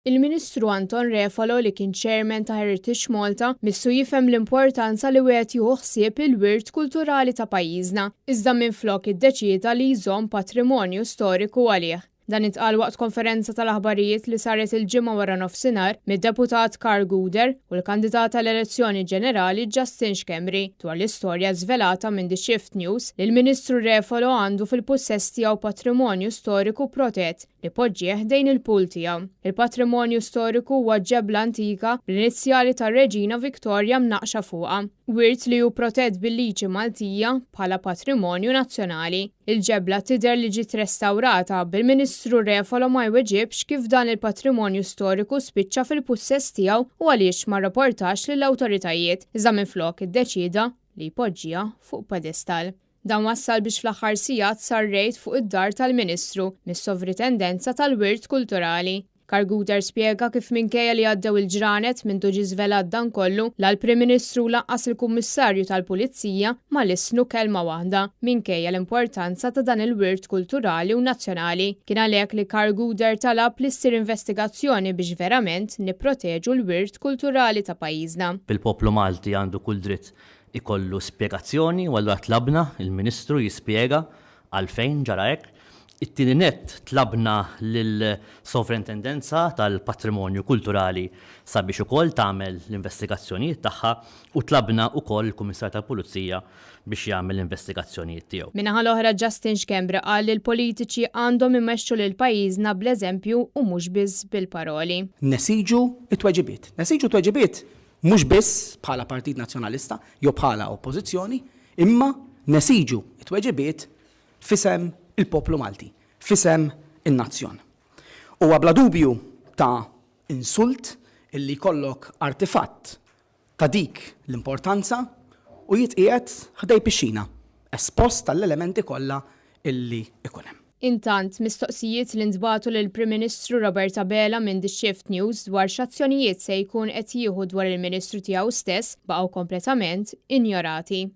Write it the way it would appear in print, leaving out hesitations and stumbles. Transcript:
Il-Ministru Anton Refalo li kien chairman ta' Heritage Malta missu jifhem l-importanza li wieħed jieħu ħsieb il-wirt kulturali ta' pajjiżna, iżda minflok iddeċieda li jżomm patrimonju storiku għalih. Dan intqal waqt konferenza tal-aħbarijiet li saret il-ġimgħa wara nofsinhar mid-deputat Carl Guder u l-kandidat tal-elezzjoni ġenerali Justin Xkembri dwar l-istorja żvelata minn The Shift News li l-Ministru Refalo għandu fil-possess tiegħu patrimonju storiku protett li poġġieh dejn il-pool tiegħu. Il-patrimonju storiku huwa ġebla antika bl-inizjali tar-Reġina Victoria mnaqxa fuqha. Wirt li hu protett bil-liġi Maltija bħala patrimonju nazzjonali. Il-ġebla tidher li ġiet restawrata bil-Ministru Refalo ma jweġibx kif dan il-patrimonju storiku spiċċa fil-possess tiegħu u għaliex ma rrapportax lill-awtoritajiet iżda minflok iddeċieda li jpoġġiha fuq pedestal. Dan wassal biex fl-aħħar sigħat sar rejd fuq id-dar tal-Ministru mis-Sovrintendenza tal-Wirt Kulturali. Carl Guder spjega kif minkejja li għaddew il-ġranet minn ġie żvelat dan kollu l-Prim Ministru laqqas il-Kummissarju tal-Pulizija ma lisnu kelma waħda minkejja l-importanza ta' dan il-wirt kulturali u nazzjonali. Kien għalhekk li Carl Guder talab li ssir investigazzjoni biex verament nipproteġu l-wirt kulturali ta' pajjiżna. Il-poplu Malti għandu kull dritt ikollu spjegazzjoni u allura tlabna il-Ministru jispjega għalfejn ġara hekk. It-tieni nett tlabna lill-Sovrintendenza tal-Patrimonju Kulturali sabiex ukoll tagħmel l-investigazzjonijiet tagħha u tlabna wkoll il-Kummissar tal-Pulizija biex jagħmel l-investigazzjonijiet tiegħu. Min-naħa l-oħra Justin Xkembri qal li l-politiċi għandhom immexxu lil pajjiżna bl-eżempju u mhux biss bil-paroli. Nesiġu t-tweġibiet mhux biss bħala Partit Nazzjonalista jew bħala Oppożizzjoni, imma nesiġu t-tweġibiet fisem il-poplu Malti, fisem in-nazzjon. U bla dubju ta' insult illi kollok artefatt ta' dik l-importanza u jitqiegħed ħdej pixxina, espost tal-elementi kollha illi ikun hemm. Intant, mistoqsijiet li ntbagħtu lill-Prim Ministru Robert Abela minn The Shift News dwar x'azzjonijiet se jkun qed jieħu dwar il-Ministru tiegħu stess baqgħu kompletament injorati.